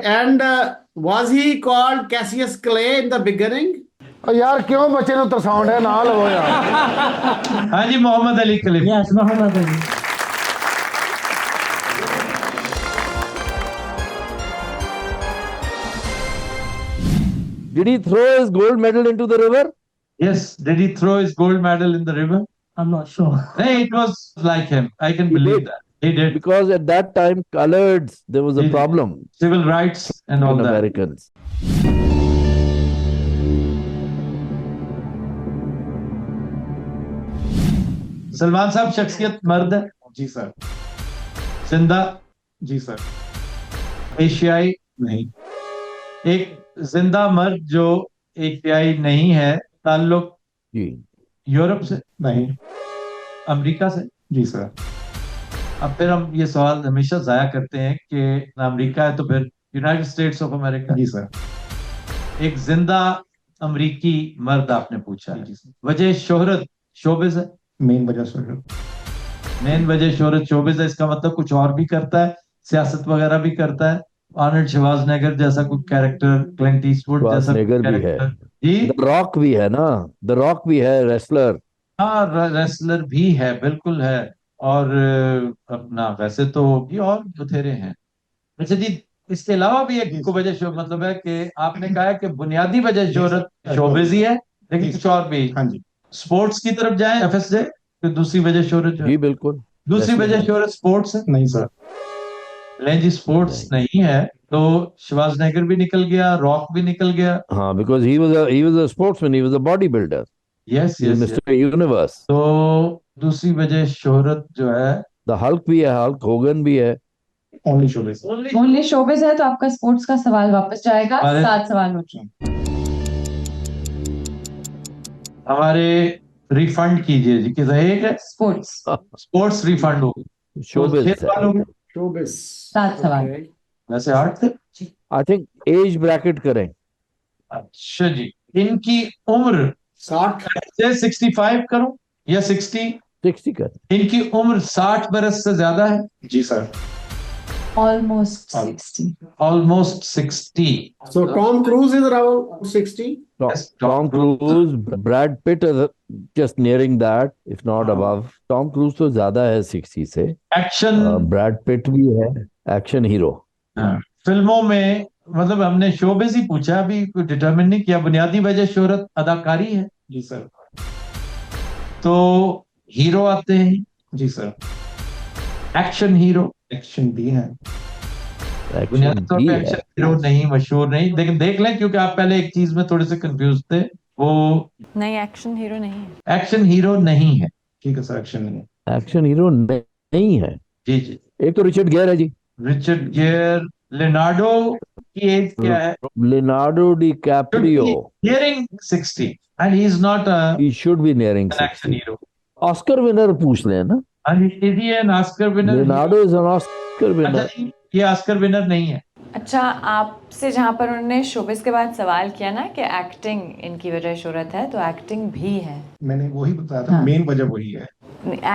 and was he called Cassius Clay in the beginning? ਉਹ ਯਾਰ ਕਿਉਂ ਬੱਚੇ ਨੂੰ ਤਰਸਾਉਣ ਡਿਆ? ਨਾ ਲਵੋ ਯਾਰ। हाँ जी, Mohammad Ali खलीफ। Yes, Muhammad Ali. Did he throw his gold medal into the river? Yes, did he throw his gold medal in the river? I'm not sure. No, it was like him. I can He believe did. that. He did. Because at that time, coloreds, there was a He did. problem Civil rights and all in that. Americans. Salman साहब, शख्सियत मर्द है। जी sir. जिंदा, जी sir. एशियाई नहीं। एक जिंदा मर्द जो एशियाई नहीं है, ताल्लुक जी। यूरोप से, नहीं। अमेरिका से। जी सर। अब फिर हम ये सवाल हमेशा जाया करते हैं कि ना अमेरिका है तो फिर यूनाइटेड स्टेट्स ऑफ अमेरिका। जी सर। एक जिंदा अमरीकी मर्द आपने पूछा है। जी सर। वजह शोहरत शोबिस है। मेन वजह सर। मेन वजह शोहरत शोबिस है, इसका मतलब कुछ और भी करता है, सियासत वगैरह भी करता है। आर्नल्ड श्वार्ज़नेगर जैसा कोई कैरेक्टर, क्लिंट ईस्टवुड जैसा श्वार्ज़नेगर भी है। कैरेक्टर। जी द रॉक भी है ना, द रॉक भी है रेसलर। हाँ, रेसलर भी है, बिल्कुल है। और अपना वैसे तो भी और बथेरे हैं। अच्छा जी, इसके अलावा भी एक वजह शो मतलब है कि आपने कहा है कि बुनियादी वजह शोहरत शोबिज़ ही है, लेकिन कुछ और भी। हाँ जी, स्पोर्ट्स की तरफ जाएं एफएसजे, तो दूसरी वजह शोहरत जो जी बिल्कुल। दूसरी वजह शोहरत स्पोर्ट्स है। नहीं सर, नहीं जी, स्पोर्ट्स नहीं है तो श्वार्ज़नेगर भी निकल गया, रॉक भी निकल गया। हाँ, because he was a sportsman, he was a body builder, yes yes, mister universe. तो दूसरी वजह शोहरत जो है द हल्क भी है, हल्क होगन भी है। Only showbiz. ओनली शोबिज है, तो आपका स्पोर्ट्स का सवाल वापस जाएगा। अरे- 7 सवाल हो चुके। हमारे रिफंड कीजिए जी, किस एक है स्पोर्ट्स स्पोर्ट्स रिफंड हो। शोबिज 6 सवाल हो गए, शोबिस 7 सवाल। वैसे 8 थे। आई थिंक एज ब्रैकेट करें। अच्छा जी, इनकी उम्र 60 से 65 करूं या 60? 60 कर। इनकी उम्र 60 बरस से ज्यादा है। जी sir, almost 60। Almost 60। so Tom Cruise is around 60 Tom Cruise, Brad Pitt is just nearing that, if not above. Tom Cruise तो ज्यादा है 60 से। एक्शन Brad Pitt भी है, एक्शन हीरो। फिल्मों में, मतलब हमने शोबिज़ ही पूछा, अभी कोई डिटरमिन नहीं किया। बुनियादी वजह शोहरत अदाकारी है। जी सर, तो हीरो आते हैं। जी सर, एक्शन हीरो, एक्शन भी है। बुनियादी तौर पे एक्शन हीरो नहीं, मशहूर नहीं, लेकिन देख लें क्योंकि आप पहले एक चीज में थोड़े से कंफ्यूज थे। वो नहीं, एक्शन हीरो नहीं है। एक्शन हीरो नहीं है। ठीक है सर, एक्शन नहीं है। एक्शन हीरो नहीं है। जी जी, एक तो रिचर्ड गेयर है जी। Richard Gere. लियोनार्डो की एज क्या है? Leonardo DiCaprio. Nearing 60 and he is not a He should be nearing action 60. Hero. Oscar winner पूछ लें ना। Is he an Oscar winner? Leonardo is an Oscar अच्छा winner. जी, ये ऑस्कर विनर नहीं है। अच्छा, आपसे जहाँ पर उन्होंने शोबिस के बाद सवाल किया ना कि एक्टिंग इनकी वजह शोहरत है, तो एक्टिंग भी है। मैंने वही बताया था, मेन वजह वही है।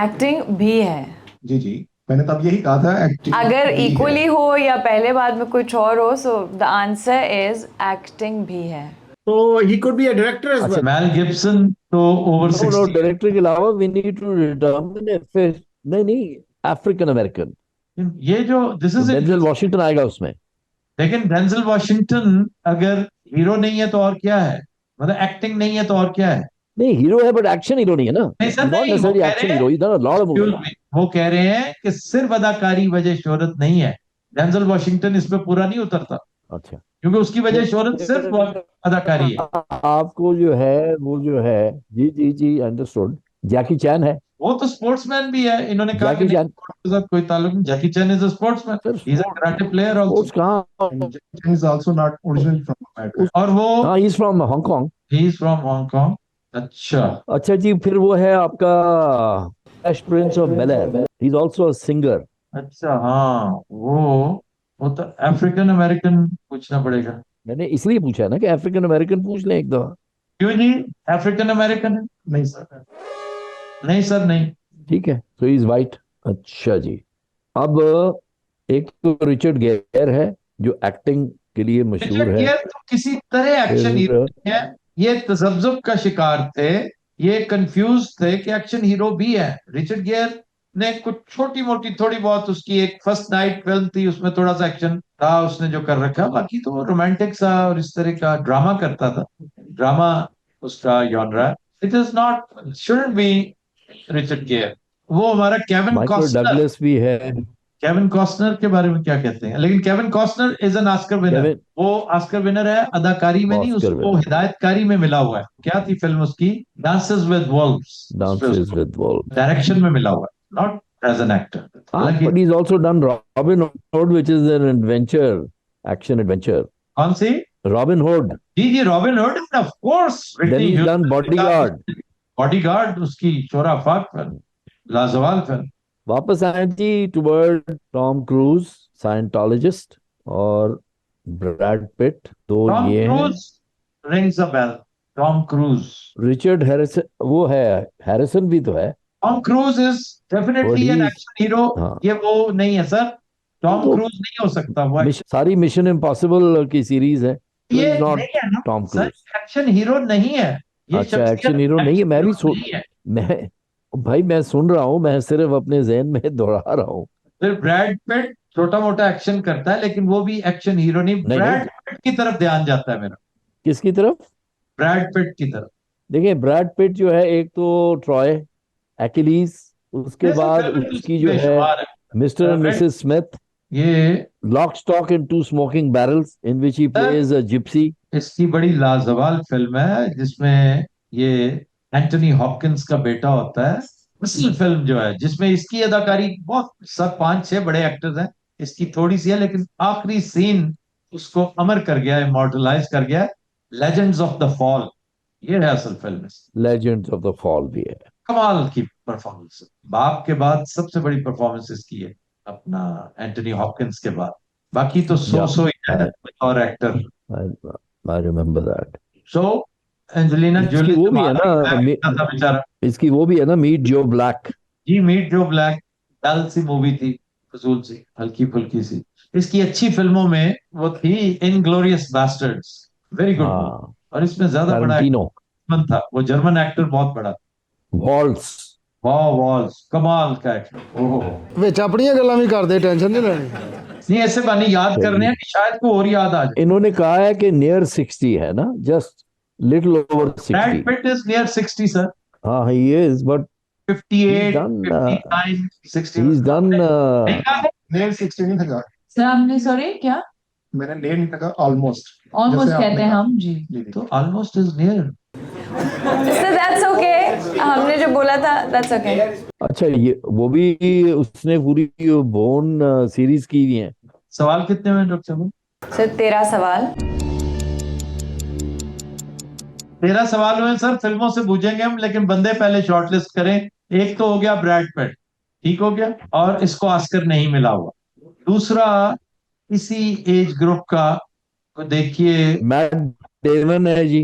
एक्टिंग भी है। जी जी, मैंने तब यही कहा था, एक्टिंग अगर इक्वली हो या पहले बाद में कुछ और हो, so the answer is acting भी है। so he could be a director as well Mel Gibson तो ओवर 60। डायरेक्टर के अलावा वी नीड टू डिटरमिन फिर नहीं अफ्रीकन अमेरिकन। ये जो दिस इज डेंजल वॉशिंगटन आएगा उसमें। लेकिन डेंजल वॉशिंगटन अगर हीरो नहीं है तो और क्या है? मतलब एक्टिंग नहीं है तो और क्या है? नहीं, हीरो है बट एक्शन हीरो नहीं है ना। नहीं सर, Not नहीं, वो necessarily कह action रहे hero. He's done a lot of movies. हैं, वो कह रहे हैं कि सिर्फ अदाकारी वजह शोहरत नहीं है। डेंजल वॉशिंगटन इस पे पूरा नहीं उतरता, अच्छा, क्योंकि उसकी वजह शोहरत सिर्फ अदाकारी है। आपको जो है वो जो है, जी जी जी अंडरस्टूड। जैकी चैन है। वो तो स्पोर्ट्समैन भी है। इन्होंने कहा कि जैकी नहीं, चैन स्पोर्ट्स के साथ कोई ताल्लुक नहीं। Jackie Chan is a sportsman, he is a karate player sports also. कहाँ? Is also not original from America. और वो हाँ, he is from Hong Kong. He is from Hong Kong. अच्छा, अच्छा जी, फिर वो है आपका fresh prince of Bel Air. He is also a singer. अच्छा, हाँ, वो तो अफ्रीकन अमेरिकन पूछना पड़ेगा। मैंने इसलिए पूछा ना कि अफ्रीकन अमेरिकन पूछ लें एक दफा। क्यों जी, अफ्रीकन अमेरिकन है? नहीं सर, नहीं सर, नहीं। ठीक है, तो इज वाइट। अच्छा जी, अब एक तो रिचर्ड गेयर है जो एक्टिंग के लिए मशहूर रिचर्ड है। गियर तो किसी तरह एक्शन हीरो फिर है। ये तजब्जुब का शिकार थे, ये कंफ्यूज थे कि एक्शन हीरो भी है। रिचर्ड गियर ने कुछ छोटी मोटी थोड़ी बहुत, उसकी एक फर्स्ट नाइट फिल्म थी, उसमें थोड़ा सा एक्शन था उसने जो कर रखा, बाकी तो रोमांटिक सा और इस तरह का ड्रामा करता था। ड्रामा उसका genre. It is not, shouldn't be Richard gear. वो हमारा केविन माइकल कॉस्टनर। डगलस भी है। केविन कॉस्टनर के बारे में क्या कहते हैं? लेकिन Kevin Costner is an Oscar winner. Kevin वो ऑस्कर विनर है अदाकारी में नहीं, ऑस्कर उसको विनर। हिदायतकारी में मिला हुआ है। क्या थी फिल्म उसकी? Dances with valves. Dances with Wolves. Direction में मिला हुआ है, नॉट एज एन एक्टर। हालांकि But he's also done Robin Hood, which is an adventure, action adventure. कौन सी? Robin Hood. जी जी, Robin Hood, of course. Then he's done Bodyguard. Bodyguard उसकी शोरा फाक फिल्म, लाजवाब फिल्म। वापस आए जी टुवर्ड टॉम क्रूज, साइंटोलॉजिस्ट, और ब्रैड पिट। तो टॉम ये हैं। Cruise rings a bell. Tom Cruise. Richard Harrison वो है, हैरिसन भी तो है। Tom Cruise is definitely an Bodies. Action hero. हाँ, ये वो नहीं है सर, टॉम तो क्रूज नहीं हो सकता वो। सारी मिशन इम्पॉसिबल की सीरीज है, तो ये इज नॉट नहीं है ना Tom sir, cruise. Action hero नहीं है ये। अच्छा, शख्सियत एक्शन हीरो नहीं है। मैं भी हीरो नहीं है। मैं भाई मैं सुन रहा हूँ, मैं सिर्फ अपने जहन में दोहरा रहा हूँ। फिर ब्रैड पिट छोटा मोटा एक्शन करता है, लेकिन वो भी एक्शन हीरो नहीं। ब्रैड पिट की तरफ ध्यान जाता है मेरा। किसकी तरफ? ब्रैड पिट की तरफ। देखिए ब्रैड पिट जो है, एक तो ट्रॉय, एकिलीज, उसके बाद उसकी जो है मिस्टर एंड मिसेस स्मिथ, ये Lock Stock and Two Smoking Barrels in which he plays a gypsy. इसकी बड़ी लाजवाब फिल्म है जिसमें ये एंटनी हॉपकिंस का बेटा होता है। असल फिल्म जो है जिसमें इसकी अदाकारी बहुत, सब 5-6 बड़े एक्टर्स हैं, इसकी थोड़ी सी है, लेकिन आखिरी सीन उसको अमर कर गया, इमॉर्टलाइज कर गया। लेजेंड्स ऑफ द फॉल, ये है असल film. Legends of the fall भी है। कमाल की परफॉर्मेंस, बाप के बाद सबसे बड़ी परफॉर्मेंस इसकी है, अपना एंटनी हॉपकिंस के बाद। बाकी तो सो ही है और actor. I remember that. So Angelina Jolie वो भी है ना, बेचारा। इसकी वो भी है ना, मीट जो ब्लैक। जी, मीट जो ब्लैक, डल सी मूवी थी, फजूल सी, हल्की फुल्की सी। इसकी अच्छी फिल्मों में वो थी इनग्लोरियस बास्टर्ड्स, वेरी गुड। और इसमें ज्यादा बड़ा एक्टर था, वो जर्मन एक्टर बहुत बड़ा, वॉल्स। वॉल्स कमाल का एक्टर। ओहो, ਵਿੱਚ ਆਪਣੀਆਂ ਗੱਲਾਂ ਵੀ ਕਰਦੇ, टेंशन नहीं लेनी। नहीं ऐसे बानी याद करने हैं कि शायद को और याद आ जाए। इन्होंने कहा है कि नियर 60 है ना, just little over 60। Brad Pitt is near 60 sir. हाँ he is, but 58, 59, 60। he's done near 60 नहीं था सर आपने, सॉरी क्या? मैंने नेयर नहीं था, ऑलमोस्ट। ऑलमोस्ट कहते हैं हम जी, तो almost is near. Sir that's okay, हमने जो बोला था दैट्स ओके। अच्छा, ये वो भी उसने पूरी बोन सीरीज की हुई है। सवाल कितने में डॉक्टर साहब? सर 13 सवाल। 13 सवाल हुए सर, फिल्मों से पूछेंगे हम, लेकिन बंदे पहले शॉर्टलिस्ट करें। एक तो हो गया ब्रैड पिट, ठीक हो गया, और इसको ऑस्कर नहीं मिला हुआ। दूसरा इसी एज ग्रुप का देखिए, मैट डेमन है जी।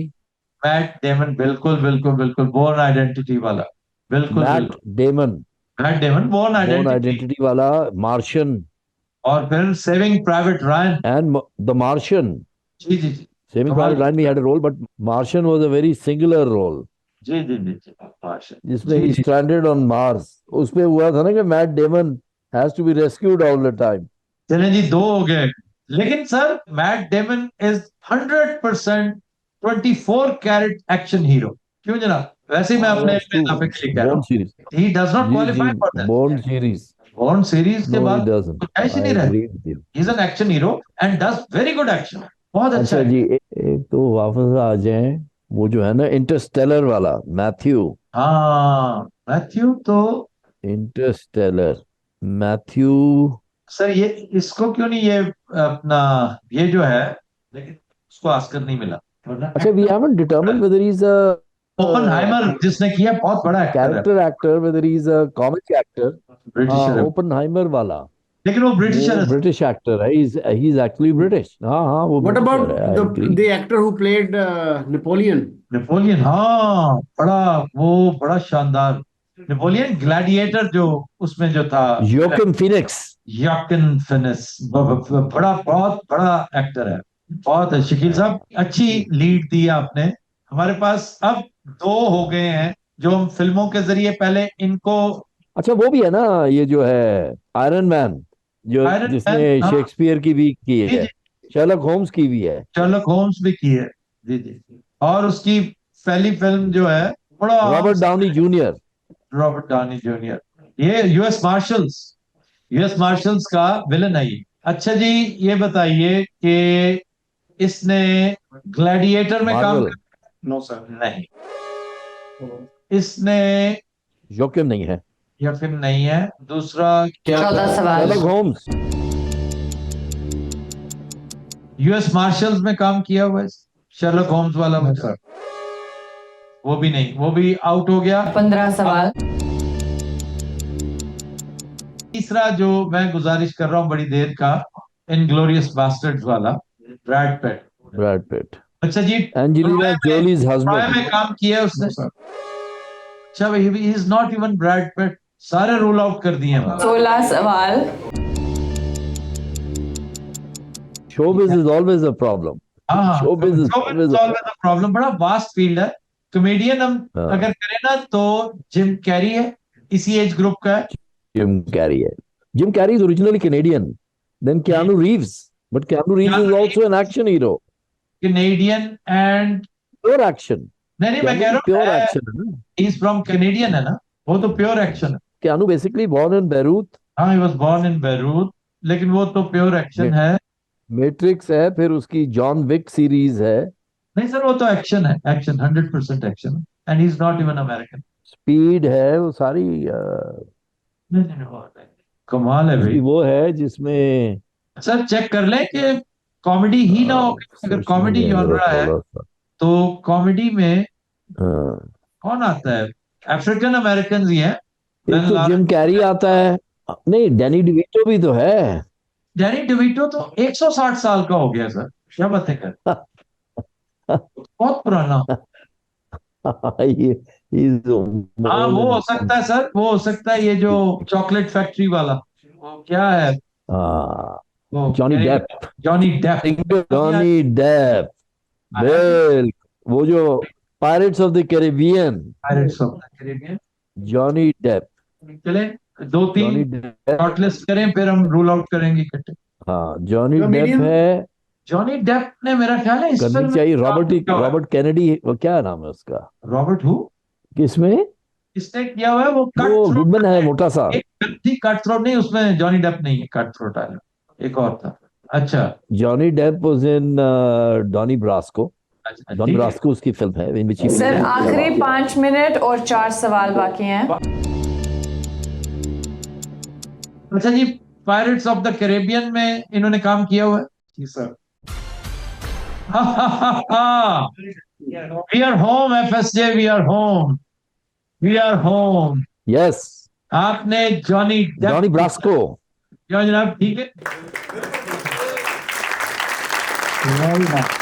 मैट डेमन, बिल्कुल बिल्कुल बिल्कुल, बोर्न आइडेंटिटी वाला, बिल्कुल मैट डेमन, बोर्न आइडेंटिटी वाला, मार्शियन, और फिर saving private Ryan and the Martian. जी जी जी, सेविंग प्राइवेट रायन भी had a role, but Martian was a very singular role. जी जी जी जी, मार्शियन, जिसमें ही स्ट्रैंडेड ऑन मार्स। उसमें हुआ था ना कि Matt Damon has to be rescued all the time. चलें जी, 2 हो गए। लेकिन sir Matt Damon is 100% 24 carat action hero. क्यों जनाब? वैसे ही मैं अपने इजाफे के लिए कह रहा हूं, he does not qualify for that. Born series के बाद कुछ नहीं रहा। He is an action hero and does very good action, बहुत अच्छा जी। एक तो वापस आ जाए, वो जो है ना इंटरस्टेलर वाला, मैथ्यू। हाँ मैथ्यू, तो इंटरस्टेलर मैथ्यू सर, ये इसको क्यों नहीं, ये अपना ये जो है, लेकिन उसको ऑस्कर नहीं मिला। अच्छा, we haven't determined whether he is a Oppenheimer जिसने किया, बहुत बड़ा character actor, whether he is a comic actor. British Oppenheimer वाला, लेकिन वो ब्रिटिश एक्टर है, ही इज एक्चुअली ब्रिटिश। हाँ हाँ, वो what about the actor who played Napoleon? हाँ, बड़ा शानदार नेपोलियन ग्लैडिएटर, जो उसमें जो था योकिन फिनिक्स। बड़ा, बहुत बड़ा एक्टर है, बहुत है। शकील साहब, अच्छी लीड दी आपने। हमारे पास अब 2 हो गए हैं जो हम फिल्मों के जरिए पहले इनको। अच्छा, वो भी है ना, ये जो है आयरन मैन, जिसने शेक्सपियर की भी की है, शर्लक होम्स की भी है, शर्लक होम्स भी की है जी जी। और उसकी पहली फिल्म जो है, बड़ा रॉबर्ट डाउनी जूनियर। ये यूएस मार्शल्स का विलन है ये। अच्छा जी, ये बताइए कि इसने ग्लैडिएटर में काम नो सर, नहीं। इसने जोकिम नहीं है, यकीन नहीं है। दूसरा क्या? 14 सवाल। शर्लक होम्स यूएस मार्शल्स में काम किया हुआ है, शर्लक होम्स वाला नो सर, वो भी नहीं, वो भी आउट हो गया। 15 सवाल। तीसरा जो मैं गुजारिश कर रहा हूं बड़ी देर का, इनग्लोरियस बास्टर्ड्स वाला, ब्रैड पिट। अच्छा जी, एंजेलिना जोलीज हस्बैंड में काम किया उसने। अच्छा, ही is not even Brad Pitt, सारे रूल आउट कर दिए हैं। 16 सवाल। Showbiz is always a problem. Showbiz is always a problem. बड़ा वास्ट फील्ड है। कॉमेडियन हम अगर करें ना, तो जिम कैरी है, इसी एज ग्रुप का है। Jim Carrey is originally Canadian. Then Keanu Reeves. But Keanu Reeves is also an action hero. Canadian and Pure action. नहीं मैं कह रहा प्योर हूँ एक्शन है ना. इज फ्रॉम कैनेडियन है ना, वो तो प्योर एक्शन है. Keanu basically born in Beirut. हाँ, he was born in Beirut, लेकिन वो तो प्योर एक्शन है. मैट्रिक्स है, फिर उसकी जॉन विक सीरीज है. नहीं सर, वो तो एक्शन है, action 100% action, and he is not even American. Speed है, वो सारी नहीं, कमाल है भाई. वो है जिसमें सर चेक कर ले कि कॉमेडी ही ना हो. अगर कॉमेडी जॉनरा है तो कॉमेडी में कौन आता है? अफ्रीकन अमेरिकन ही है. एक तो जिम कैरी आता है. नहीं, डैनी डिविटो भी तो है. डैनी डिविटो तो 160 साल का हो गया सर, क्या बातें कर. बहुत पुराना. हाँ, वो हो सकता है सर, वो हो सकता है ये जो चॉकलेट फैक्ट्री वाला, वो क्या है, Johnny Depp. Johnny Depp. Johnny Depp, Bill, वो जो Pirates of the Caribbean. Pirates of the Caribbean, Johnny Depp. चले 2-3 शॉर्टलिस्ट करें, फिर हम रूल आउट करेंगे इकट्ठे. हाँ, जॉनी डेप है. जॉनी डेप ने मेरा ख्याल है इस करनी फिल्म चाहिए. रॉबर्ट कैनेडी, वो क्या नाम है उसका? रॉबर्ट हु, किसमें इसने किया हुआ है वो गुडमैन है, मोटा सा. कट थ्रोट नहीं, उसमें जॉनी डेप नहीं है, कट थ्रोट आया एक और था. अच्छा, Johnny Depp was in Donnie Brasco. Donnie Brasco उसकी फिल्म है इन विच ही. सर आखिरी 5 मिनट और 4 सवाल बाकी हैं. अच्छा जी, पायरेट्स ऑफ द कैरेबियन में इन्होंने काम किया हुआ है. जी sir. We are home, FSJ, we are home. We are home. Yes, आपने जॉनी डॉनी ब्रास्को. जनाब, ठीक है. Very nice.